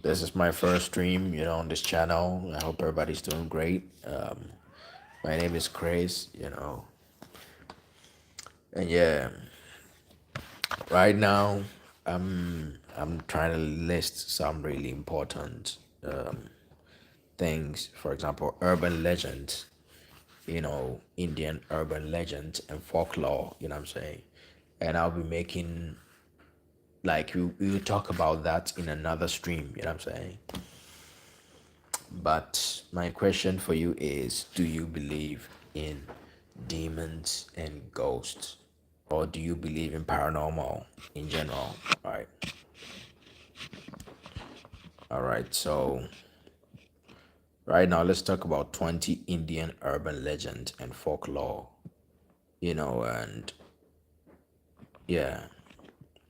This is my first stream, on this channel. I hope everybody's doing great. My name is Chris, and yeah, right now I'm trying to list some really important things. For example, urban legends, Indian urban legends and folklore. You know what I'm saying? And I'll be making like we will talk about that in another stream. You know what I'm saying? But my question for you is, do you believe in demons and ghosts? Or do you believe in paranormal in general? Right. All right. So right now let's talk about 20 Indian urban legends and folklore. And yeah.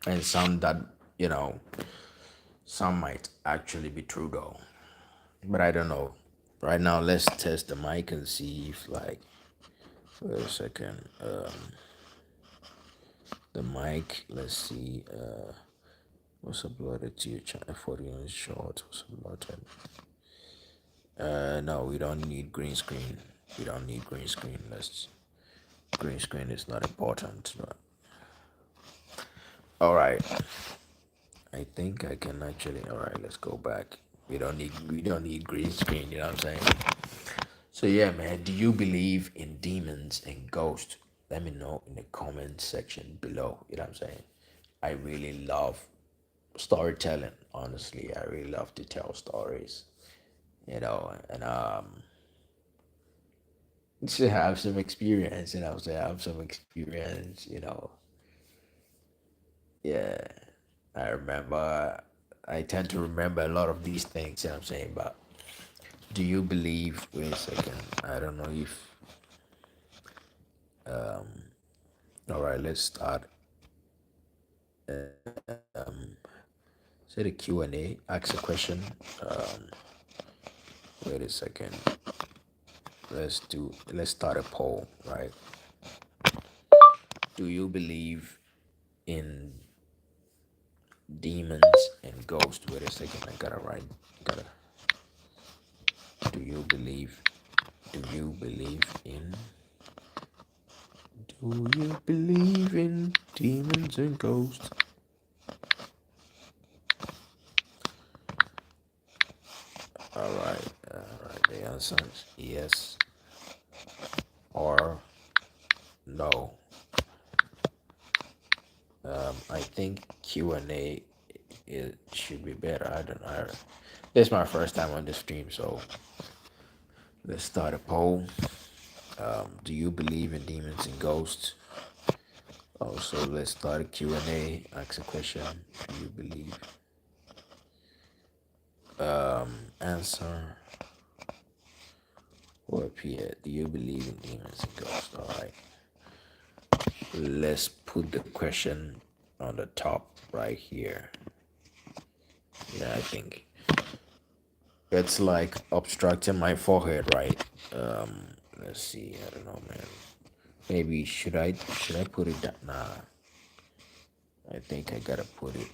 And some that, you know, some might actually be true though. But I don't know. Right now let's test the mic and see if like wait a second. The mic. Let's see. What's uploaded to your channel? 41 short. What's uploaded? No, we don't need green screen. We don't need green screen. Let's. Green screen is not important. But, all right. I think I can actually. All right. Let's go back. We don't need green screen. You know what I'm saying? So yeah, man. Do you believe in demons and ghosts? Let me know in the comment section below. You know what I'm saying? I really love storytelling. Honestly, I really love to tell stories. And to have some experience. To have some experience. Yeah, I remember. I tend to remember a lot of these things. You know what I'm saying? But do you believe? Wait a second. I don't know if. All right, let's start. Say the Q and A. Ask a question. Um, Wait a second. Let's start a poll, right? Do you believe in demons and ghosts? Wait a second, I gotta write. Gotta. Do you believe? Do you believe in? Do you believe in demons and ghosts? All right. The answer is yes or no. I think Q and A it should be better. I don't know. This is my first time on the stream, so let's start a poll. Do you believe in demons and ghosts? Also, let's start a Q and A. Ask a question. Do you believe? Answer or appear. Do you believe in demons and ghosts? All right. Let's put the question on the top right here. Yeah, I think it's like obstructing my forehead, right? Let's see. I don't know, man. Maybe should I put it down? Nah, I think I gotta put it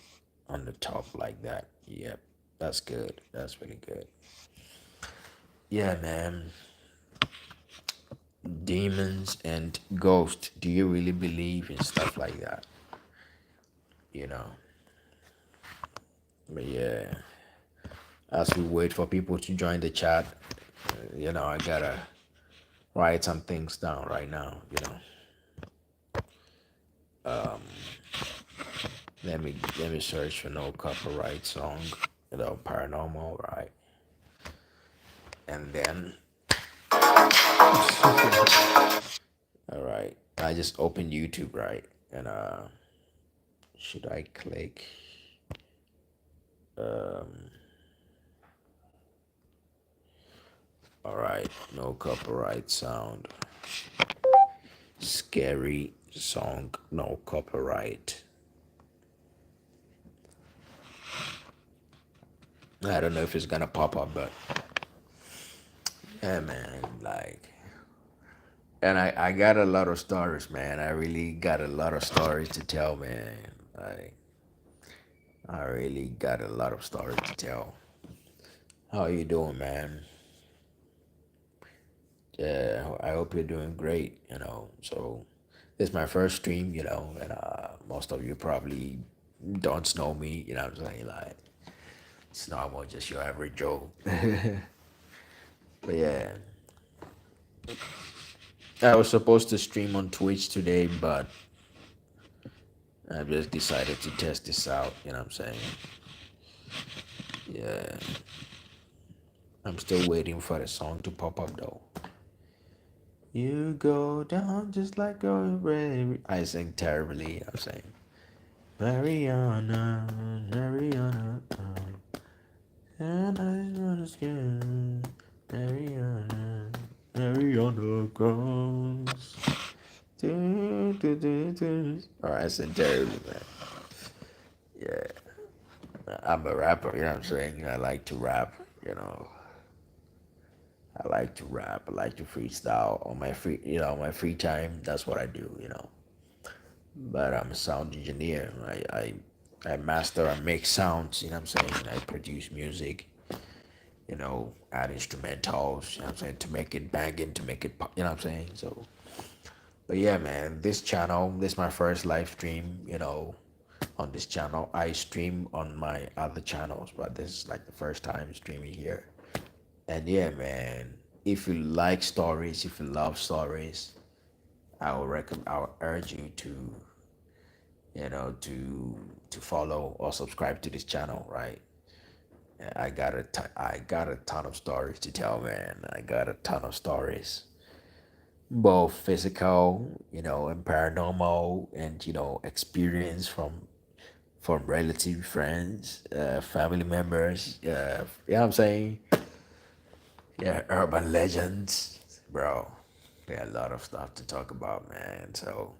on the top like that. Yep, that's good. That's really good. Yeah, man. Demons and ghosts. Do you really believe in stuff like that? You know. But yeah, as we wait for people to join the chat, I gotta write some things down right now. Let me search for no copyright song. Paranormal, right? And then, all right, I just opened YouTube, right? And should I click? All right, no copyright sound. Scary song, no copyright. I don't know if it's gonna pop up, but yeah, man, like, and I got a lot of stories, man. I really got a lot of stories to tell, man. Like, I really got a lot of stories to tell. How you doing, man? Yeah, I hope you're doing great. So this is my first stream. And most of you probably don't know me. What I'm saying, like it's normal, just your average Joe. But yeah, I was supposed to stream on Twitch today, but I just decided to test this out. What I'm saying, yeah, I'm still waiting for the song to pop up though. You go down just like a river. I sing terribly. I'm saying, Mariana, Mariana, and I wanna skin, Mariana, Mariana grows. Alright, I sing terribly, man. Yeah, I'm a rapper. What I'm saying. I like to rap. You know, I like to rap. I like to freestyle on my my free time. That's what I do. But I'm a sound engineer. I master and make sounds, what I'm saying? I produce music, add instrumentals, what I'm saying, to make it banging, to make it, what I'm saying? So, but yeah, man, this channel, this is my first live stream, on this channel. I stream on my other channels, but this is like the first time streaming here. And yeah, man, if you like stories, if you love stories, I will urge you to follow or subscribe to this channel, right? I got a ton of stories to tell, man. I got a ton of stories, both physical, and paranormal, and experience from relative friends, family members. You know what I'm saying? Yeah, urban legends, bro. Yeah, a lot of stuff to talk about, man. So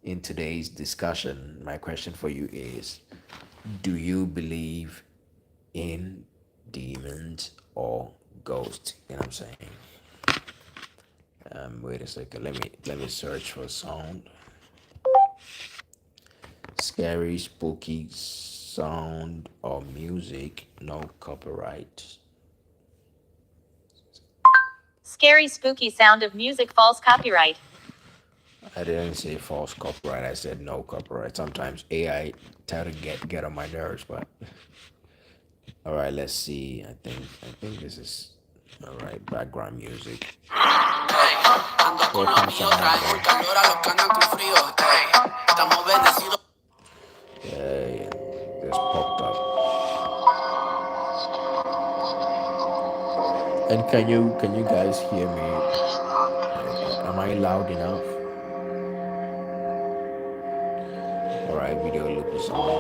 in today's discussion, my question for you is: do you believe in demons or ghosts? You know what I'm saying? Wait a second. Let me search for sound. Scary, spooky sound or music, no copyright. Scary, spooky sound of music, false copyright. I didn't say false copyright. I said no copyright. Sometimes AI try to get on my nerves, but all right. Let's see. I think this is all right. Background music. Here comes some yeah, this popped up. And can you guys hear me? Am I loud enough? All right, video loop is on.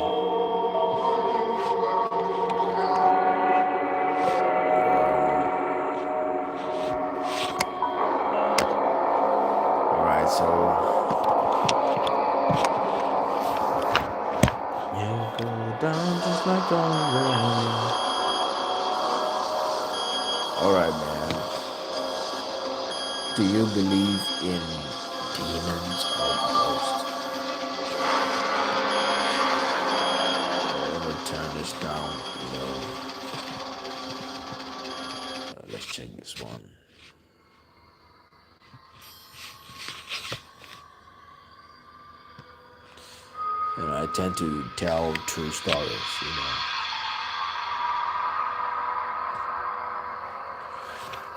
All right, so you go down just like a rain. All right, man. Do you believe in demons or ghosts? Let me turn this down. Let's check this one. I tend to tell true stories.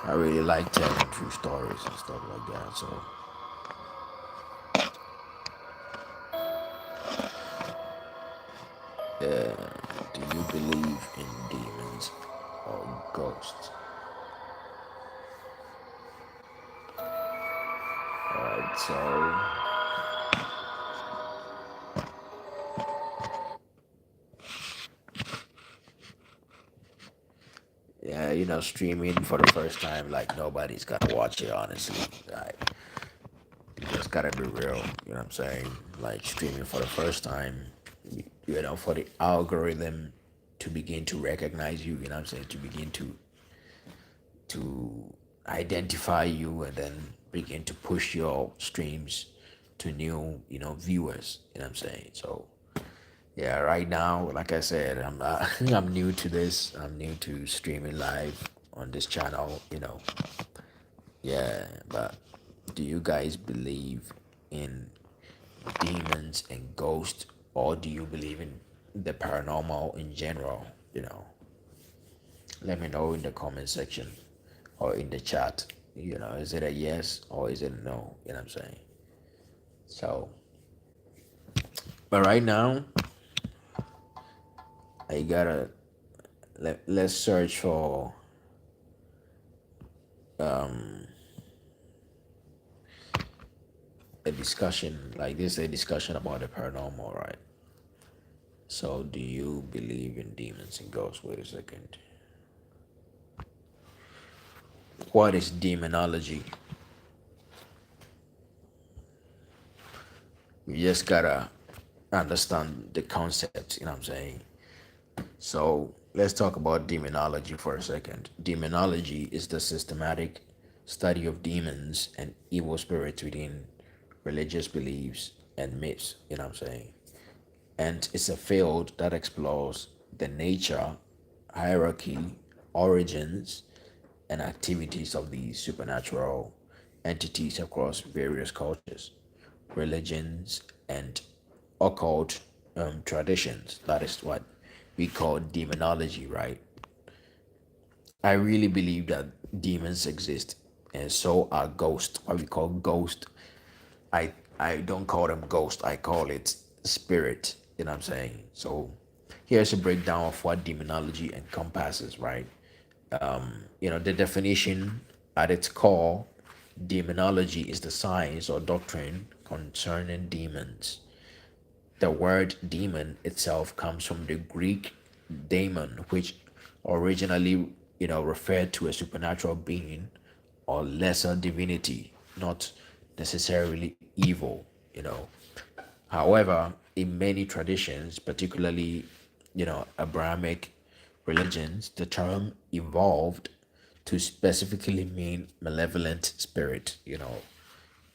I really like telling true stories and stuff like that. So, do you believe in demons or ghosts? Alright, so yeah, streaming for the first time, like nobody's gonna watch it, honestly. Like, you just gotta be real. You know what I'm saying? Like streaming for the first time, for the algorithm to begin to recognize you. You know what I'm saying? To begin to identify you and then begin to push your streams to new, viewers. You know what I'm saying? So Yeah, right now, like I said, I'm I'm new to this. I'm new to streaming live on this channel. Yeah, but do you guys believe in demons and ghosts, or do you believe in the paranormal in general? Let me know in the comment section or in the chat. Is it a yes or is it a no? You know what I'm saying? So, but right now, I gotta let's search for a discussion like this, a discussion about the paranormal, right? So, do you believe in demons and ghosts? Wait a second. What is demonology? You just gotta understand the concept, you know what I'm saying? So let's talk about demonology for a second. Demonology is the systematic study of demons and evil spirits within religious beliefs and myths, you know what I'm saying? And it's a field that explores the nature, hierarchy, origins, and activities of these supernatural entities across various cultures, religions, and occult traditions. That is what we call demonology, right? I really believe that demons exist, and so are ghosts. What we call ghost. I don't call them ghost. I call it spirit. You know what I'm saying? So here's a breakdown of what demonology encompasses, right? The definition at its core, demonology is the science or doctrine concerning demons. The word demon itself comes from the Greek daemon, which originally, referred to a supernatural being or lesser divinity, not necessarily evil, you know. However, in many traditions, particularly, Abrahamic religions, the term evolved to specifically mean malevolent spirit,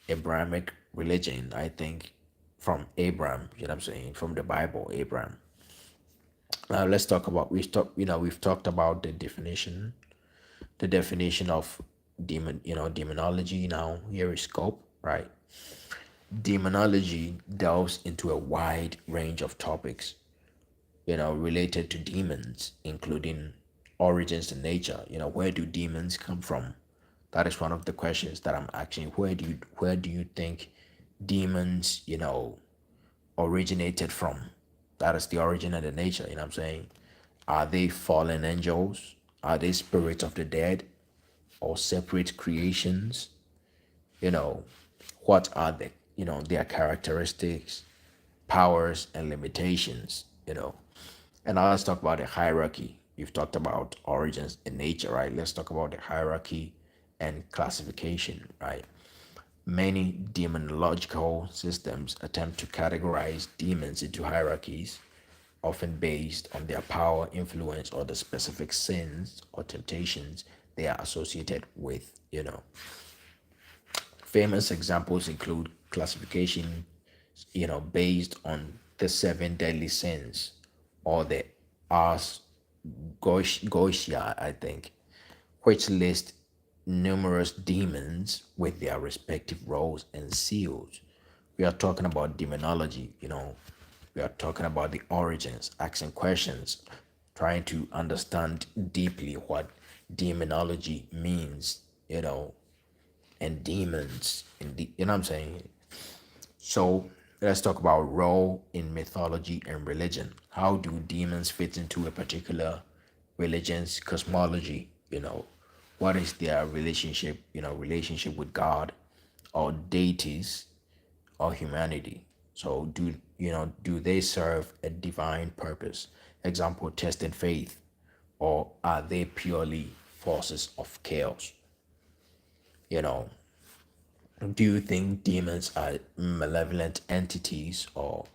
Abrahamic religion, I think from Abraham, you know what I'm saying, from the Bible, Abraham. Now let's talk about we've talked about the definition of demonology. Now here is scope, right? Demonology delves into a wide range of topics, related to demons, including origins and nature. Where do demons come from? That is one of the questions that I'm asking. Where do you think demons, originated from? That is the origin and the nature, you know what I'm saying? Are they fallen angels? Are they spirits of the dead or separate creations? You know, what are their characteristics, powers, and limitations, And now let's talk about the hierarchy. You've talked about origins and nature, right? Let's talk about the hierarchy and classification, right? Many demonological systems attempt to categorize demons into hierarchies, often based on their power, influence, or the specific sins or temptations they are associated with. Famous examples include classification, based on the seven deadly sins or the Ars Goetia, I think, which list numerous demons with their respective roles and seals. We are talking about demonology, we are talking about the origins, asking questions, trying to understand deeply what demonology means, and demons, you know what I'm saying? So let's talk about role in mythology and religion. How do demons fit into a particular religion's cosmology? What is their relationship with God or deities or humanity? So do they serve a divine purpose? Example, testing faith, or are they purely forces of chaos? You know, do you think demons are malevolent entities, or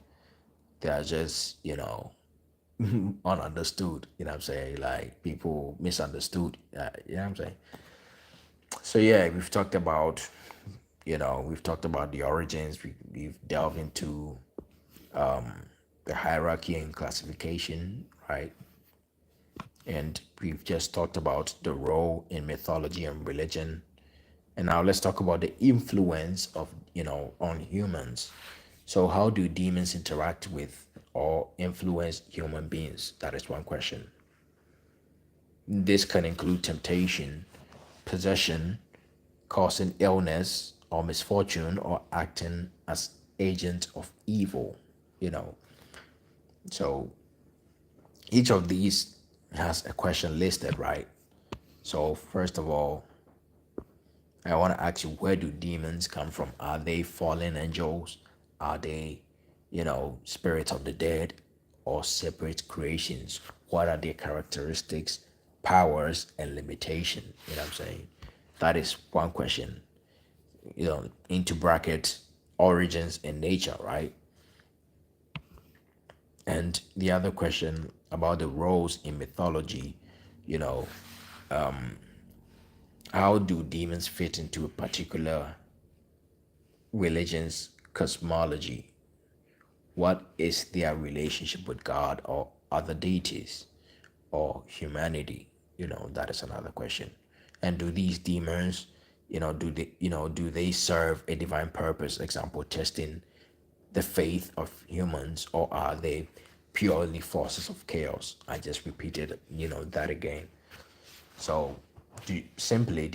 they are just, ununderstood? You know what I'm saying? Like people misunderstood. You know what I'm saying? So yeah, we've talked about the origins. We've delved into the hierarchy and classification, right? And we've just talked about the role in mythology and religion. And now let's talk about the influence of, on humans. So how do demons interact with or influence human beings? That is one question. This can include temptation, possession, causing illness or misfortune, or acting as agents of evil, you know. So each of these has a question listed, right? So first of all, I want to ask you, where do demons come from? Are they fallen angels? Are they, spirits of the dead, or separate creations? What are their characteristics, powers, and limitation? You know what I'm saying? That is one question. Into brackets, origins and nature, right? And the other question about the roles in mythology, you know, how do demons fit into a particular religion's cosmology? What is their relationship with God or other deities or humanity? That is another question. And do these demons, do they serve a divine purpose? Example, testing the faith of humans, or are they purely forces of chaos? I just repeated, that again. So, do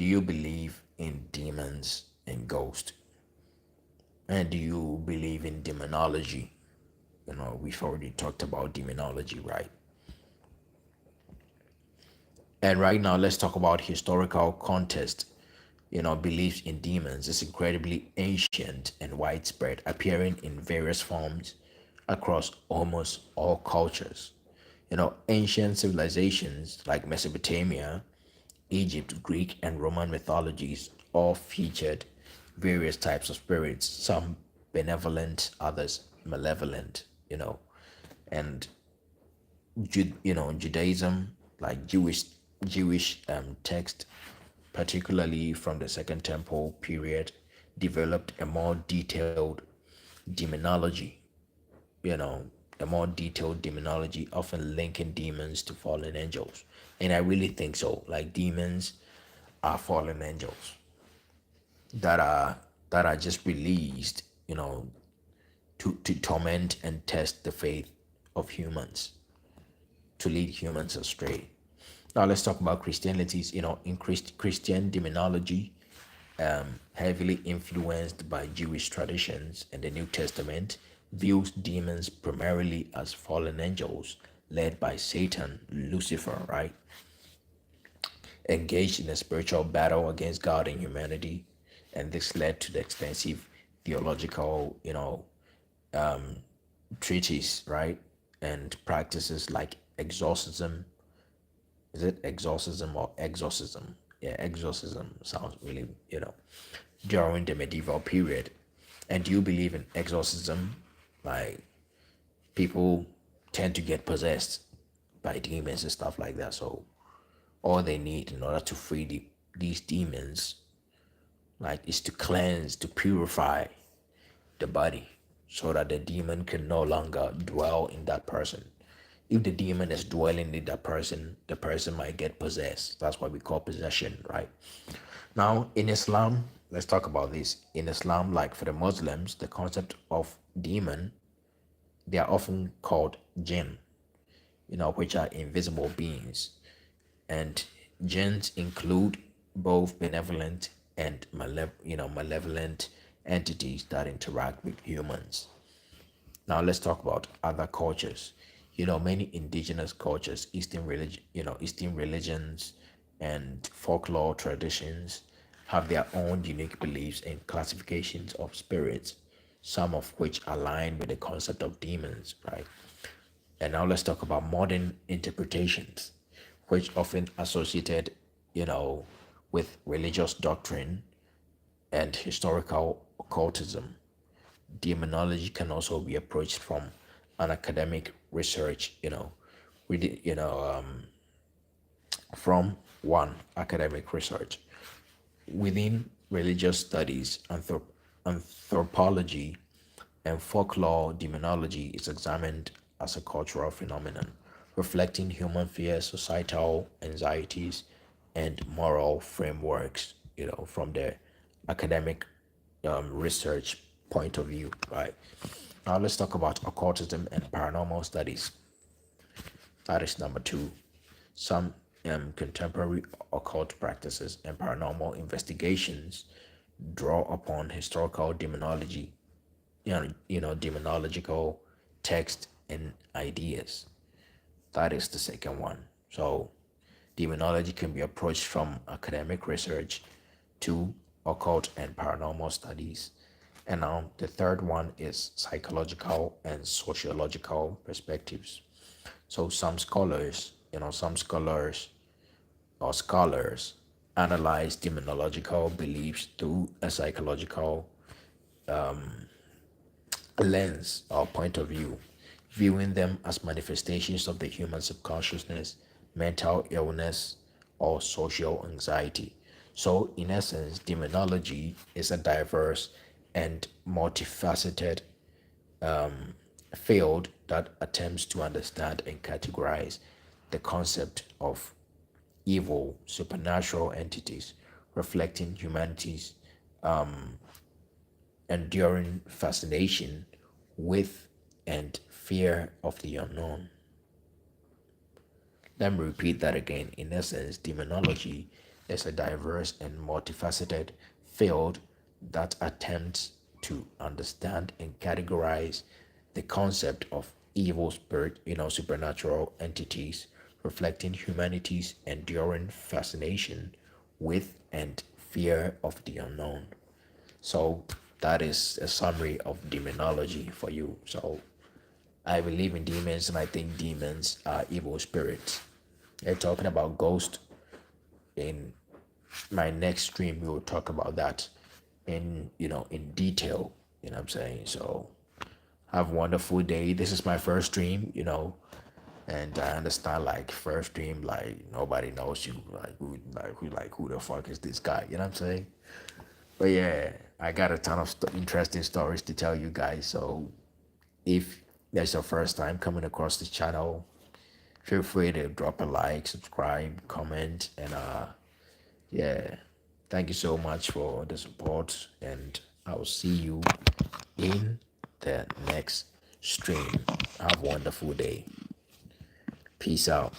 you believe in demons and ghosts? And do you believe in demonology? We've already talked about demonology, right? And right now, let's talk about historical context. Beliefs in demons is incredibly ancient and widespread, appearing in various forms across almost all cultures. Ancient civilizations like Mesopotamia, Egypt, Greek, and Roman mythologies all featured various types of spirits, some benevolent, others malevolent, and Judaism, like Jewish text, particularly from the Second Temple period, developed a more detailed demonology. You know, a more detailed demonology, often linking demons to fallen angels. And I really think so. Like demons are fallen angels that are just released, to torment and test the faith of humans, to lead humans astray. Now let's talk about Christianity's, in Christian demonology, heavily influenced by Jewish traditions and the New Testament, views demons primarily as fallen angels led by Satan, Lucifer, right? Engaged in a spiritual battle against God and humanity. And this led to the extensive theological, treatise, right? And practices like exorcism. Is it exorcism or exorcism? Yeah, exorcism sounds really, during the medieval period. And do you believe in exorcism? Like, people tend to get possessed by demons and stuff like that. So all they need in order to free these demons, like, is to cleanse, to purify the body, so that the demon can no longer dwell in that person. If the demon is dwelling in that person, the person might get possessed. That's what we call possession, right? Now, in Islam, let's talk about this. In Islam, like for the Muslims, the concept of demon, they are often called jinn, which are invisible beings. And jinns include both benevolent and malevolent entities that interact with humans. Now let's talk about other cultures. Many indigenous cultures, Eastern religions and folklore traditions have their own unique beliefs and classifications of spirits, some of which align with the concept of demons, right? And now let's talk about modern interpretations, which often associated, you know, with religious doctrine and historical occultism. Demonology can also be approached from an academic research, with from one academic research. Within religious studies, anthropology and folklore, demonology is examined as a cultural phenomenon, reflecting human fears, societal anxieties, and moral frameworks, from the academic research point of view, right? Now let's talk about occultism and paranormal studies. That is number two. Some contemporary occult practices and paranormal investigations draw upon historical demonology, demonological text and ideas. That is the second one. So, demonology can be approached from academic research to occult and paranormal studies. And now the third one is psychological and sociological perspectives. So some scholars or scholars analyze demonological beliefs through a psychological lens or point of view, viewing them as manifestations of the human subconsciousness, mental illness, or social anxiety. So, in essence, demonology is a diverse and multifaceted field that attempts to understand and categorize the concept of evil supernatural entities reflecting humanity's enduring fascination with and fear of the unknown. Let me repeat that again. In essence, demonology is a diverse and multifaceted field that attempts to understand and categorize the concept of evil spirit, supernatural entities, reflecting humanity's enduring fascination with and fear of the unknown. So that is a summary of demonology for you. So I believe in demons, and I think demons are evil spirits. They're talking about ghost. In my next stream, we will talk about that in detail. You know what I'm saying? So have a wonderful day. This is my first stream, and I understand like first stream, like nobody knows you. Like who the fuck is this guy? You know what I'm saying? But yeah, I got a ton of interesting stories to tell you guys. So if that's your first time coming across this channel, feel free to drop a like, subscribe, comment, and yeah, thank you so much for the support, and I'll see you in the next stream. Have a wonderful day. Peace out.